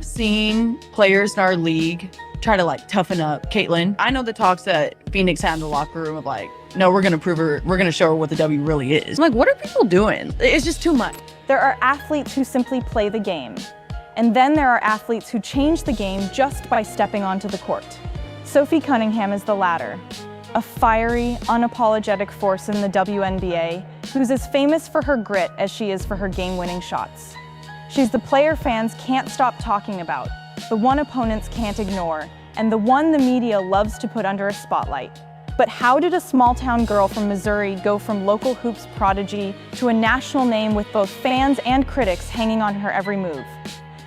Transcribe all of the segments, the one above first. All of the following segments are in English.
seen players in our league try to like toughen up Caitlin. I know the talks that Phoenix had in the locker room of like, no, we're gonna prove her, we're gonna show her what the W really is. I'm like, what are people doing? It's just too much. There are athletes who simply play the game. And then there are athletes who change the game just by stepping onto the court. Sophie Cunningham is the latter. A fiery, unapologetic force in the WNBA who's as famous for her grit as she is for her game-winning shots. She's the player fans can't stop talking about, the one opponents can't ignore, and the one the media loves to put under a spotlight. But how did a small-town girl from Missouri go from local hoops prodigy to a national name with both fans and critics hanging on her every move?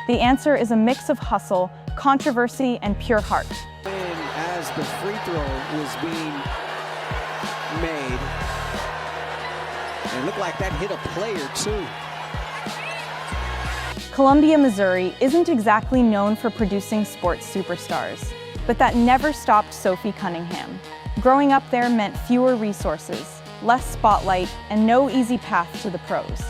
The answer is a mix of hustle, controversy, and pure heart. As the free throw was being made, it looked like that hit a player too. Columbia, Missouri isn't exactly known for producing sports superstars, but that never stopped Sophie Cunningham. Growing up there meant fewer resources, less spotlight, and no easy path to the pros.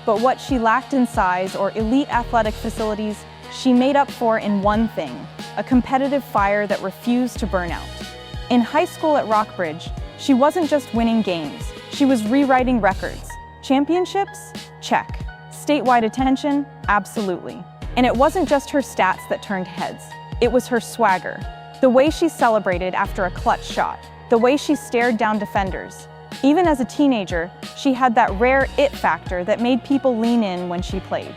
But what she lacked in size or elite athletic facilities, she made up for in one thing: a competitive fire that refused to burn out. In high school at Rockbridge, she wasn't just winning games, she was rewriting records. Championships? Check. Statewide attention? Absolutely. And it wasn't just her stats that turned heads, it was her swagger. The way she celebrated after a clutch shot, the way she stared down defenders. Even as a teenager, she had that rare it factor that made people lean in when she played.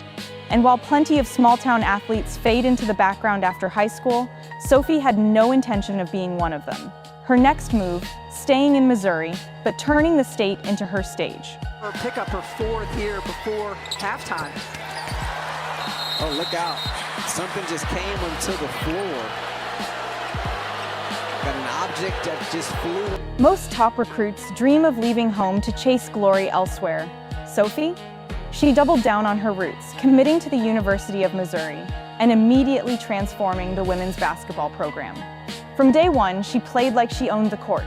And while plenty of small-town athletes fade into the background after high school, Sophie had no intention of being one of them. Her next move, staying in Missouri, but turning the state into her stage. Her pick up her fourth here before halftime. Oh, look out. Something just came onto the floor. Got an object that just flew. Most top recruits dream of leaving home to chase glory elsewhere. Sophie? She doubled down on her roots, committing to the University of Missouri and immediately transforming the women's basketball program. From day one, she played like she owned the court.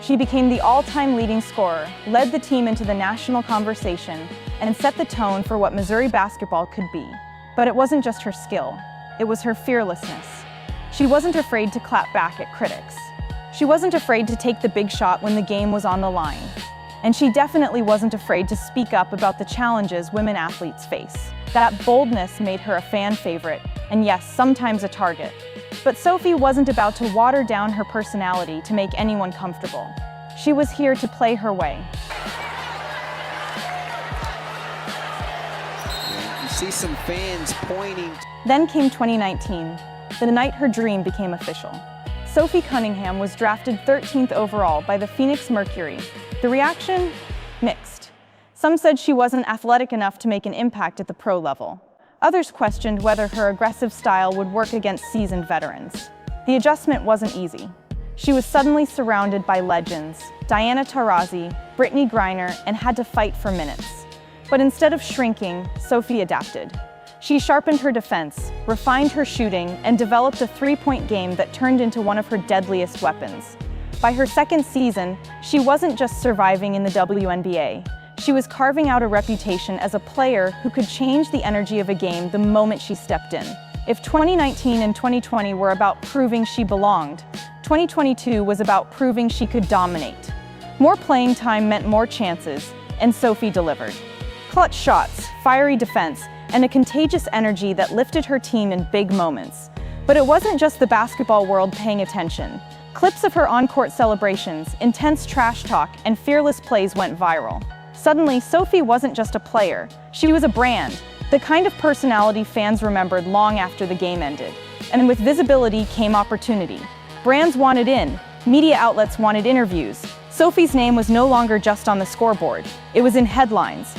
She became the all-time leading scorer, led the team into the national conversation, and set the tone for what Missouri basketball could be. But it wasn't just her skill, it was her fearlessness. She wasn't afraid to clap back at critics. She wasn't afraid to take the big shot when the game was on the line. And she definitely wasn't afraid to speak up about the challenges women athletes face. That boldness made her a fan favorite, and yes, sometimes a target. But Sophie wasn't about to water down her personality to make anyone comfortable. She was here to play her way. You see some fans pointing. Then came 2019, the night her dream became official. Sophie Cunningham was drafted 13th overall by the Phoenix Mercury. The reaction? Mixed. Some said she wasn't athletic enough to make an impact at the pro level. Others questioned whether her aggressive style would work against seasoned veterans. The adjustment wasn't easy. She was suddenly surrounded by legends, Diana Taurasi, Brittany Griner, and had to fight for minutes. But instead of shrinking, Sophie adapted. She sharpened her defense, refined her shooting, and developed a three-point game that turned into one of her deadliest weapons. By her second season, she wasn't just surviving in the WNBA. She was carving out a reputation as a player who could change the energy of a game the moment she stepped in. If 2019 and 2020 were about proving she belonged, 2022 was about proving she could dominate. More playing time meant more chances, and Sophie delivered. Clutch shots, fiery defense, and a contagious energy that lifted her team in big moments. But it wasn't just the basketball world paying attention. Clips of her on-court celebrations, intense trash talk, and fearless plays went viral. Suddenly, Sophie wasn't just a player, she was a brand, the kind of personality fans remembered long after the game ended. And with visibility came opportunity. Brands wanted in, media outlets wanted interviews. Sophie's name was no longer just on the scoreboard, it was in headlines.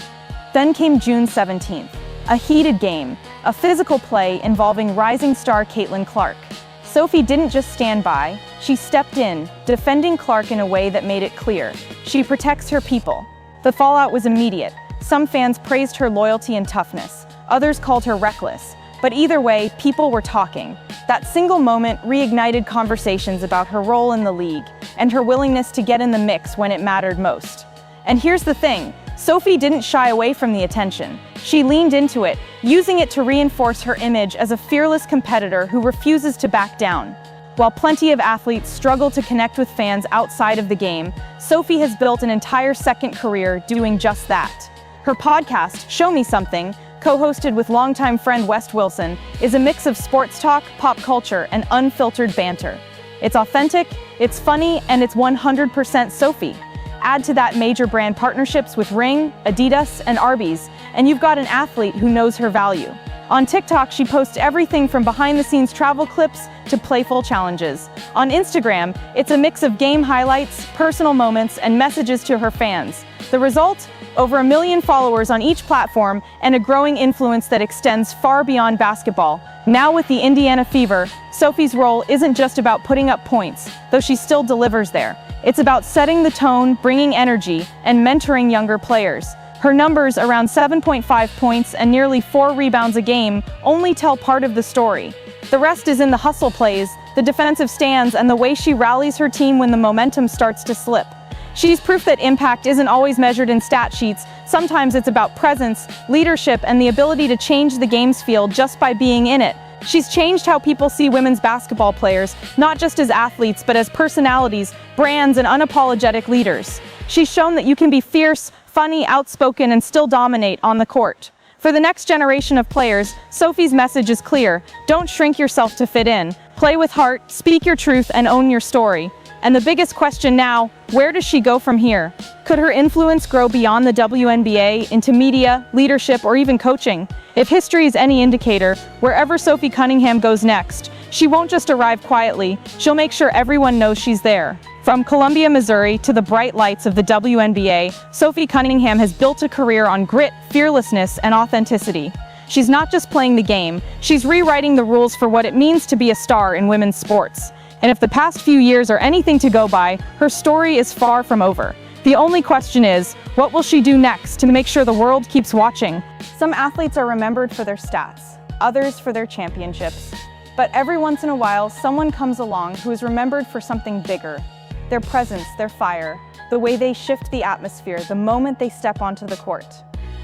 Then came June 17th, a heated game, a physical play involving rising star Caitlin Clark. Sophie didn't just stand by, she stepped in, defending Clark in a way that made it clear. She protects her people. The fallout was immediate. Some fans praised her loyalty and toughness. Others called her reckless. But either way, people were talking. That single moment reignited conversations about her role in the league and her willingness to get in the mix when it mattered most. And here's the thing, Sophie didn't shy away from the attention. She leaned into it, using it to reinforce her image as a fearless competitor who refuses to back down. While plenty of athletes struggle to connect with fans outside of the game, Sophie has built an entire second career doing just that. Her podcast, Show Me Something, co-hosted with longtime friend West Wilson, is a mix of sports talk, pop culture, and unfiltered banter. It's authentic, it's funny, and it's 100% Sophie. Add to that major brand partnerships with Ring, Adidas, and Arby's, and you've got an athlete who knows her value. On TikTok, she posts everything from behind-the-scenes travel clips to playful challenges. On Instagram, it's a mix of game highlights, personal moments, and messages to her fans. The result? Over 1 million followers on each platform and a growing influence that extends far beyond basketball. Now with the Indiana Fever, Sophie's role isn't just about putting up points, though she still delivers there. It's about setting the tone, bringing energy, and mentoring younger players. Her numbers, around 7.5 points and nearly 4 rebounds a game, only tell part of the story. The rest is in the hustle plays, the defensive stands, and the way she rallies her team when the momentum starts to slip. She's proof that impact isn't always measured in stat sheets. Sometimes it's about presence, leadership, and the ability to change the game's field just by being in it. She's changed how people see women's basketball players, not just as athletes, but as personalities, brands, and unapologetic leaders. She's shown that you can be fierce, funny, outspoken, and still dominate on the court. For the next generation of players, Sophie's message is clear. Don't shrink yourself to fit in. Play with heart, speak your truth, and own your story. And the biggest question now, where does she go from here? Could her influence grow beyond the WNBA into media, leadership, or even coaching? If history is any indicator, wherever Sophie Cunningham goes next, she won't just arrive quietly, she'll make sure everyone knows she's there. From Columbia, Missouri to the bright lights of the WNBA, Sophie Cunningham has built a career on grit, fearlessness, and authenticity. She's not just playing the game, she's rewriting the rules for what it means to be a star in women's sports. And if the past few years are anything to go by, her story is far from over. The only question is, what will she do next to make sure the world keeps watching? Some athletes are remembered for their stats, others for their championships. But every once in a while, someone comes along who is remembered for something bigger. Their presence, their fire, the way they shift the atmosphere the moment they step onto the court.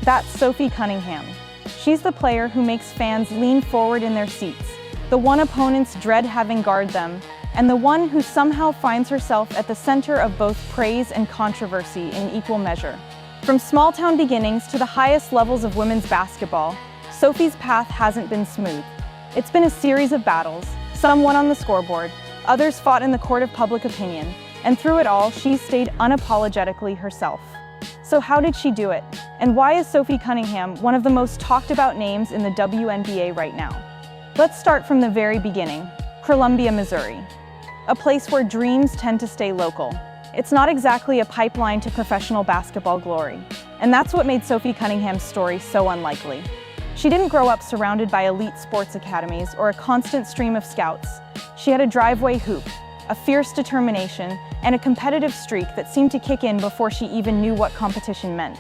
That's Sophie Cunningham. She's the player who makes fans lean forward in their seats, the one opponents dread having guard them, and the one who somehow finds herself at the center of both praise and controversy in equal measure. From small-town beginnings to the highest levels of women's basketball, Sophie's path hasn't been smooth. It's been a series of battles, some won on the scoreboard, others fought in the court of public opinion, and through it all, she's stayed unapologetically herself. So how did she do it? And why is Sophie Cunningham one of the most talked about names in the WNBA right now? Let's start from the very beginning, Columbia, Missouri. A place where dreams tend to stay local. It's not exactly a pipeline to professional basketball glory. And that's what made Sophie Cunningham's story so unlikely. She didn't grow up surrounded by elite sports academies or a constant stream of scouts. She had a driveway hoop, a fierce determination, and a competitive streak that seemed to kick in before she even knew what competition meant.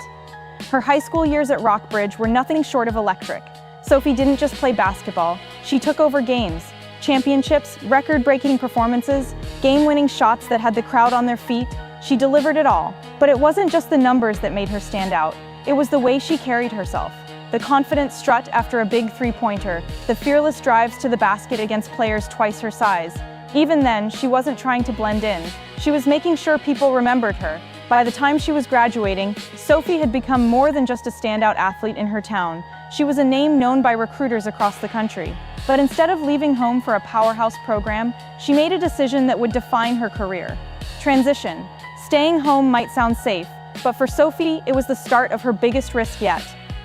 Her high school years at Rockbridge were nothing short of electric. Sophie didn't just play basketball, she took over games. Championships, record-breaking performances, game-winning shots that had the crowd on their feet. She delivered it all. But it wasn't just the numbers that made her stand out. It was the way she carried herself. The confident strut after a big three-pointer, the fearless drives to the basket against players twice her size. Even then, she wasn't trying to blend in. She was making sure people remembered her. By the time she was graduating, Sophie had become more than just a standout athlete in her town. She was a name known by recruiters across the country. But instead of leaving home for a powerhouse program, she made a decision that would define her career. Transition. Staying home might sound safe, but for Sophie, it was the start of her biggest risk yet.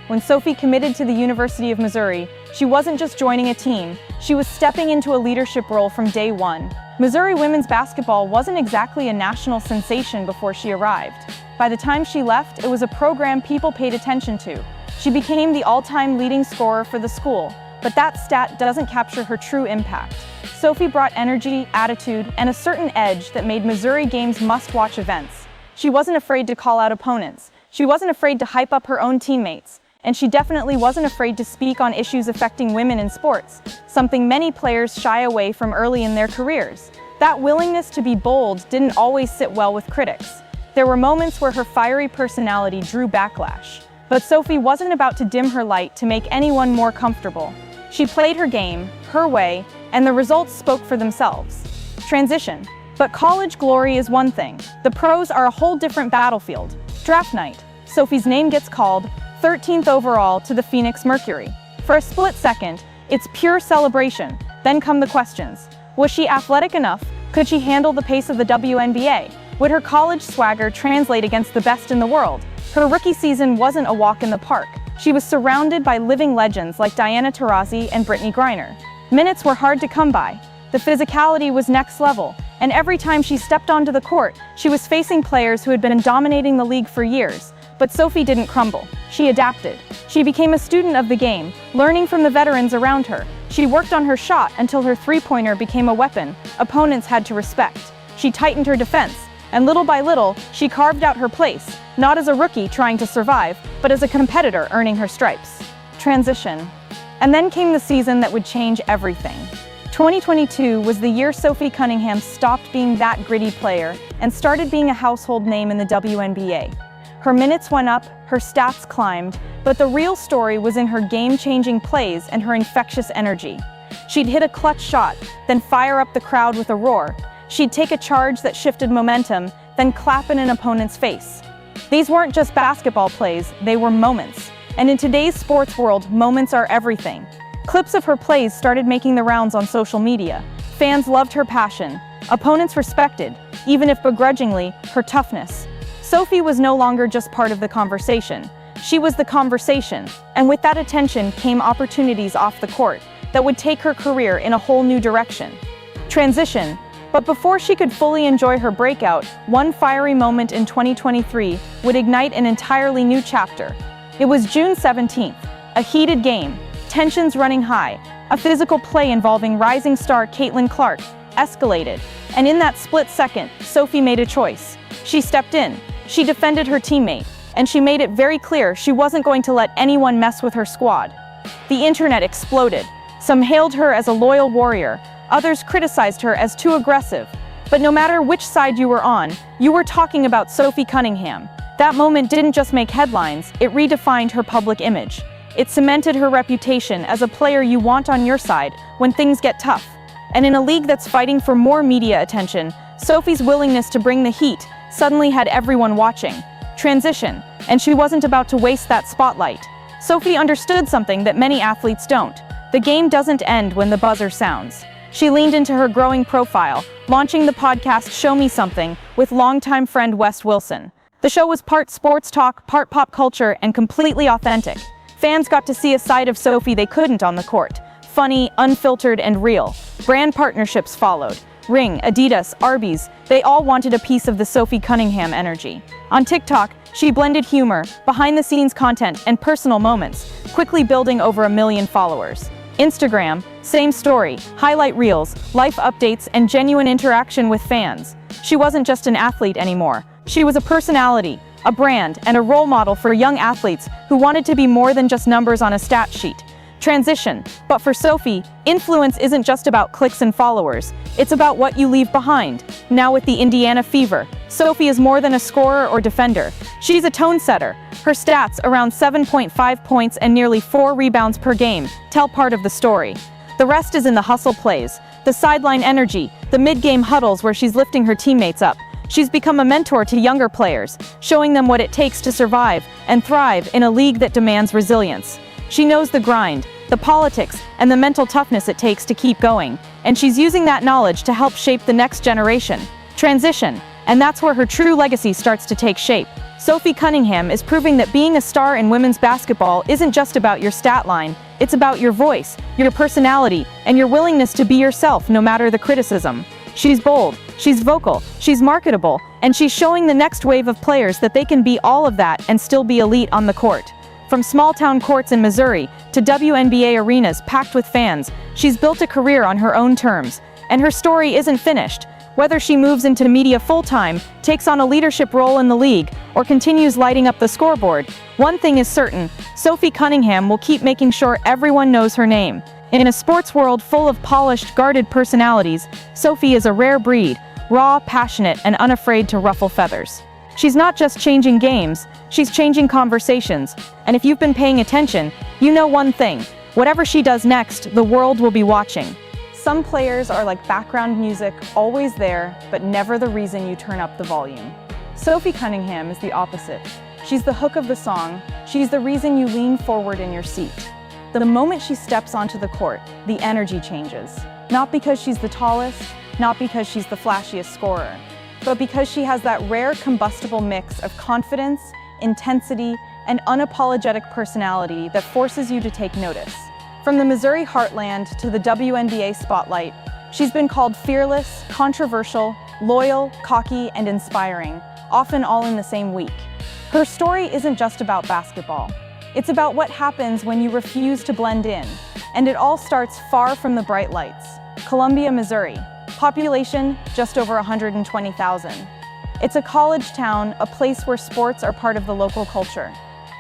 When Sophie committed to the University of Missouri, she wasn't just joining a team, she was stepping into a leadership role from day one. Missouri women's basketball wasn't exactly a national sensation before she arrived. By the time she left, it was a program people paid attention to. She became the all-time leading scorer for the school, but that stat doesn't capture her true impact. Sophie brought energy, attitude, and a certain edge that made Missouri games must-watch events. She wasn't afraid to call out opponents. She wasn't afraid to hype up her own teammates. And she definitely wasn't afraid to speak on issues affecting women in sports, something many players shy away from early in their careers. That willingness to be bold didn't always sit well with critics. There were moments where her fiery personality drew backlash. But Sophie wasn't about to dim her light to make anyone more comfortable. She played her game, her way, and the results spoke for themselves. Transition. But college glory is one thing. The pros are a whole different battlefield. Draft night. Sophie's name gets called, 13th overall to the Phoenix Mercury. For a split second, it's pure celebration. Then come the questions. Was she athletic enough? Could she handle the pace of the WNBA? Would her college swagger translate against the best in the world? Her rookie season wasn't a walk in the park. She was surrounded by living legends like Diana Taurasi and Brittany Griner. Minutes were hard to come by. The physicality was next level, and every time she stepped onto the court, she was facing players who had been dominating the league for years. But Sophie didn't crumble. She adapted. She became a student of the game, learning from the veterans around her. She worked on her shot until her three-pointer became a weapon opponents had to respect. She tightened her defense, and little by little, she carved out her place, not as a rookie trying to survive, but as a competitor earning her stripes. Transition. And then came the season that would change everything. 2022 was the year Sophie Cunningham stopped being that gritty player and started being a household name in the WNBA. Her minutes went up, her stats climbed, but the real story was in her game-changing plays and her infectious energy. She'd hit a clutch shot, then fire up the crowd with a roar. She'd take a charge that shifted momentum, then clap in an opponent's face. These weren't just basketball plays, they were moments. And in today's sports world, moments are everything. Clips of her plays started making the rounds on social media. Fans loved her passion. Opponents respected, even if begrudgingly, her toughness. Sophie was no longer just part of the conversation. She was the conversation, and with that attention came opportunities off the court that would take her career in a whole new direction. Transition. But before she could fully enjoy her breakout, one fiery moment in 2023 would ignite an entirely new chapter. It was June 17th, a heated game, tensions running high. A physical play involving rising star Caitlin Clark escalated, and in that split second, Sophie made a choice. She stepped in, she defended her teammate, and she made it very clear she wasn't going to let anyone mess with her squad. The internet exploded. Some hailed her as a loyal warrior, others criticized her as too aggressive. But no matter which side you were on, you were talking about Sophie Cunningham. That moment didn't just make headlines, it redefined her public image. It cemented her reputation as a player you want on your side when things get tough. And in a league that's fighting for more media attention, Sophie's willingness to bring the heat suddenly had everyone watching. Transition, and she wasn't about to waste that spotlight. Sophie understood something that many athletes don't. The game doesn't end when the buzzer sounds. She leaned into her growing profile, launching the podcast Show Me Something with longtime friend Wes Wilson. The show was part sports talk, part pop culture, and completely authentic. Fans got to see a side of Sophie they couldn't on the court. Funny, unfiltered, and real. Brand partnerships followed. Ring, Adidas, Arby's, they all wanted a piece of the Sophie Cunningham energy. On TikTok, she blended humor, behind-the-scenes content, and personal moments, quickly building over 1 million followers. Instagram, same story, highlight reels, life updates, and genuine interaction with fans. She wasn't just an athlete anymore. She was a personality, a brand, and a role model for young athletes who wanted to be more than just numbers on a stat sheet. Transition. But for Sophie, influence isn't just about clicks and followers. It's about what you leave behind. Now with the Indiana Fever, Sophie is more than a scorer or defender. She's a tone setter. Her stats, around 7.5 points and nearly 4 rebounds per game, tell part of the story. The rest is in the hustle plays, the sideline energy, the mid-game huddles where she's lifting her teammates up. She's become a mentor to younger players, showing them what it takes to survive and thrive in a league that demands resilience. She knows the grind, the politics, and the mental toughness it takes to keep going, and she's using that knowledge to help shape the next generation. Transition, and that's where her true legacy starts to take shape. Sophie Cunningham is proving that being a star in women's basketball isn't just about your stat line, it's about your voice, your personality, and your willingness to be yourself no matter the criticism. She's bold, she's vocal, she's marketable, and she's showing the next wave of players that they can be all of that and still be elite on the court. From small-town courts in Missouri to WNBA arenas packed with fans, she's built a career on her own terms. And her story isn't finished. Whether she moves into media full-time, takes on a leadership role in the league, or continues lighting up the scoreboard, one thing is certain, Sophie Cunningham will keep making sure everyone knows her name. In a sports world full of polished, guarded personalities, Sophie is a rare breed, raw, passionate, and unafraid to ruffle feathers. She's not just changing games, she's changing conversations. And if you've been paying attention, you know one thing. Whatever she does next, the world will be watching. Some players are like background music, always there, but never the reason you turn up the volume. Sophie Cunningham is the opposite. She's the hook of the song. She's the reason you lean forward in your seat. The moment she steps onto the court, the energy changes. Not because she's the tallest, not because she's the flashiest scorer, but because she has that rare combustible mix of confidence, intensity, and unapologetic personality that forces you to take notice. From the Missouri heartland to the WNBA spotlight, she's been called fearless, controversial, loyal, cocky, and inspiring, often all in the same week. Her story isn't just about basketball. It's about what happens when you refuse to blend in. And it all starts far from the bright lights. Columbia, Missouri. Population, just over 120,000. It's a college town, a place where sports are part of the local culture.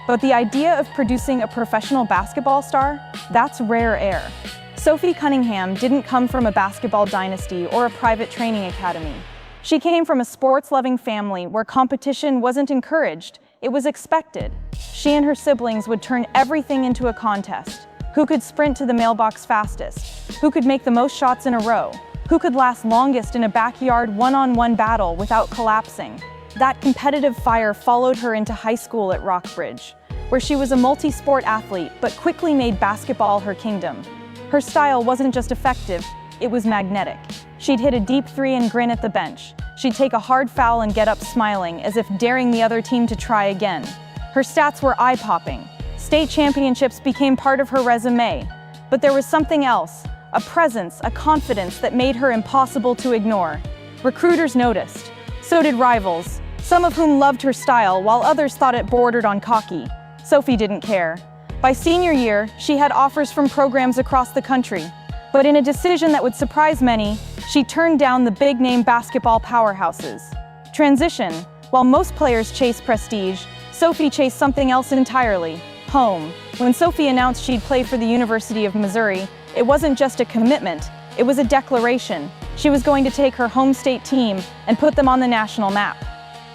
But the idea of producing a professional basketball star, that's rare air. Sophie Cunningham didn't come from a basketball dynasty or a private training academy. She came from a sports-loving family where competition wasn't encouraged, it was expected. She and her siblings would turn everything into a contest. Who could sprint to the mailbox fastest? Who could make the most shots in a row? Who could last longest in a backyard one-on-one battle without collapsing? That competitive fire followed her into high school at Rockbridge, where she was a multi-sport athlete but quickly made basketball her kingdom. Her style wasn't just effective, it was magnetic. She'd hit a deep three and grin at the bench. She'd take a hard foul and get up smiling, as if daring the other team to try again. Her stats were eye-popping. State championships became part of her resume. But there was something else, a presence, a confidence that made her impossible to ignore. Recruiters noticed. So did rivals, some of whom loved her style while others thought it bordered on cocky. Sophie didn't care. By senior year, she had offers from programs across the country. But in a decision that would surprise many, she turned down the big-name basketball powerhouses. Transition. While most players chase prestige, Sophie chased something else entirely: home. When Sophie announced she'd play for the University of Missouri, it wasn't just a commitment, it was a declaration. She was going to take her home state team and put them on the national map.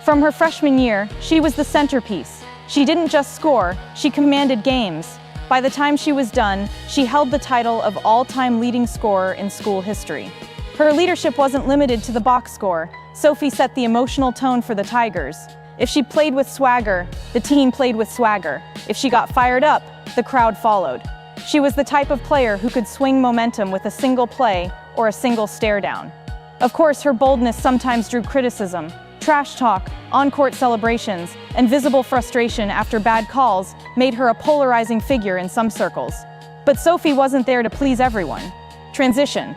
From her freshman year, she was the centerpiece. She didn't just score, she commanded games. By the time she was done, she held the title of all-time leading scorer in school history. Her leadership wasn't limited to the box score. Sophie set the emotional tone for the Tigers. If she played with swagger, the team played with swagger. If she got fired up, the crowd followed. She was the type of player who could swing momentum with a single play or a single stare down. Of course, her boldness sometimes drew criticism. Trash talk, on-court celebrations, and visible frustration after bad calls made her a polarizing figure in some circles. But Sophie wasn't there to please everyone. Transition.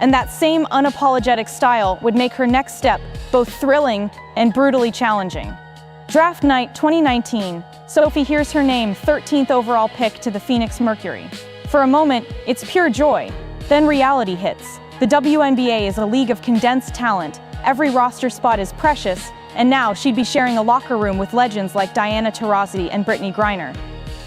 And that same unapologetic style would make her next step both thrilling and brutally challenging. Draft night 2019, Sophie hears her name 13th overall pick to the Phoenix Mercury. For a moment, it's pure joy. Then reality hits. The WNBA is a league of condensed talent. Every roster spot is precious, and now she'd be sharing a locker room with legends like Diana Taurasi and Brittany Griner.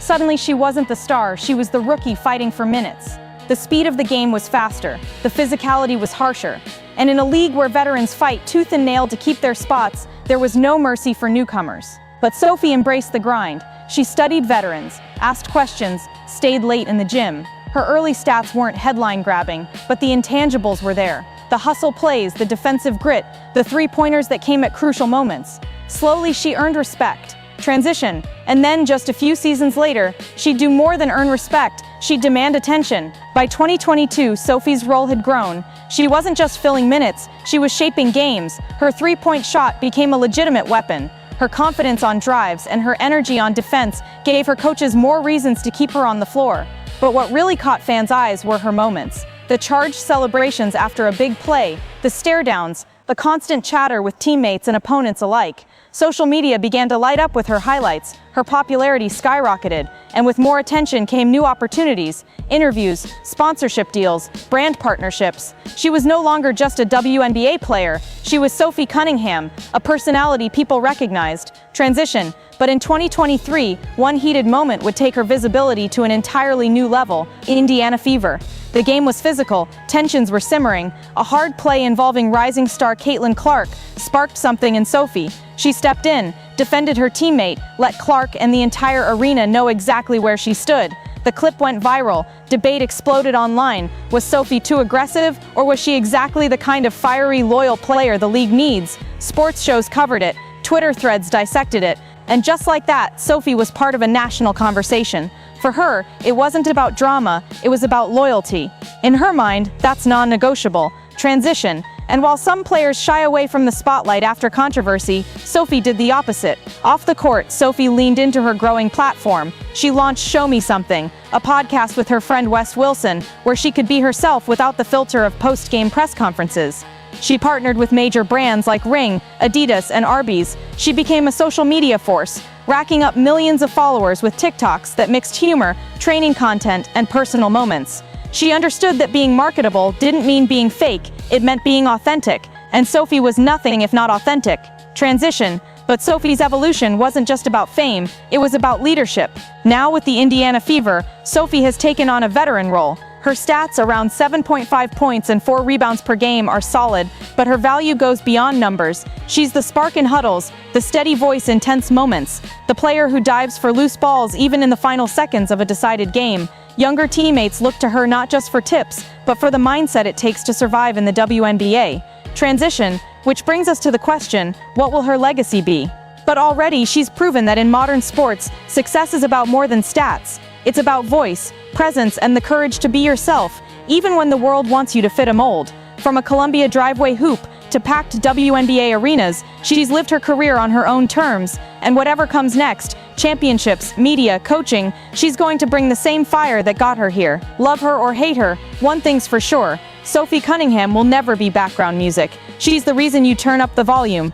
Suddenly, she wasn't the star, she was the rookie fighting for minutes. The speed of the game was faster, the physicality was harsher, and in a league where veterans fight tooth and nail to keep their spots, there was no mercy for newcomers. But Sophie embraced the grind. She studied veterans, asked questions, stayed late in the gym. Her early stats weren't headline-grabbing, but the intangibles were there. The hustle plays, the defensive grit, the three-pointers that came at crucial moments. Slowly, she earned respect. Transition, and then just a few seasons later, she'd do more than earn respect, she'd demand attention. By 2022, Sophie's role had grown. She wasn't just filling minutes, she was shaping games. Her three-point shot became a legitimate weapon. Her confidence on drives and her energy on defense gave her coaches more reasons to keep her on the floor. But what really caught fans' eyes were her moments. The charged celebrations after a big play, the stare-downs, the constant chatter with teammates and opponents alike. Social media began to light up with her highlights, her popularity skyrocketed, and with more attention came new opportunities, interviews, sponsorship deals, brand partnerships. She was no longer just a WNBA player, she was Sophie Cunningham, a personality people recognized. Transition, but in 2023, one heated moment would take her visibility to an entirely new level: Indiana Fever. The game was physical, tensions were simmering. A hard play involving rising star Caitlin Clark sparked something in Sophie. She stepped in, defended her teammate, let Clark and the entire arena know exactly where she stood. The clip went viral. Debate exploded online. Was Sophie too aggressive, or was she exactly the kind of fiery, loyal player the league needs? Sports shows covered it. Twitter threads dissected it. And just like that, Sophie was part of a national conversation. For her, it wasn't about drama, it was about loyalty. In her mind, that's non-negotiable. Transition. And while some players shy away from the spotlight after controversy, Sophie did the opposite. Off the court, Sophie leaned into her growing platform. She launched Show Me Something, a podcast with her friend Wes Wilson, where she could be herself without the filter of post-game press conferences. She partnered with major brands like Ring, Adidas, and Arby's. She became a social media force, racking up millions of followers with TikToks that mixed humor, training content, and personal moments. She understood that being marketable didn't mean being fake, it meant being authentic. And Sophie was nothing if not authentic. Transition. But Sophie's evolution wasn't just about fame, it was about leadership. Now with the Indiana Fever, Sophie has taken on a veteran role. Her stats, around 7.5 points and 4 rebounds per game, are solid, but her value goes beyond numbers. She's the spark in huddles, the steady voice in tense moments, the player who dives for loose balls even in the final seconds of a decided game. Younger teammates look to her not just for tips, but for the mindset it takes to survive in the WNBA. Transition, which brings us to the question, what will her legacy be? But already she's proven that in modern sports, success is about more than stats. It's about voice, presence, and the courage to be yourself, even when the world wants you to fit a mold. From a Columbia driveway hoop to packed WNBA arenas, she's lived her career on her own terms. And whatever comes next, championships, media, coaching, she's going to bring the same fire that got her here. Love her or hate her, one thing's for sure, Sophie Cunningham will never be background music. She's the reason you turn up the volume.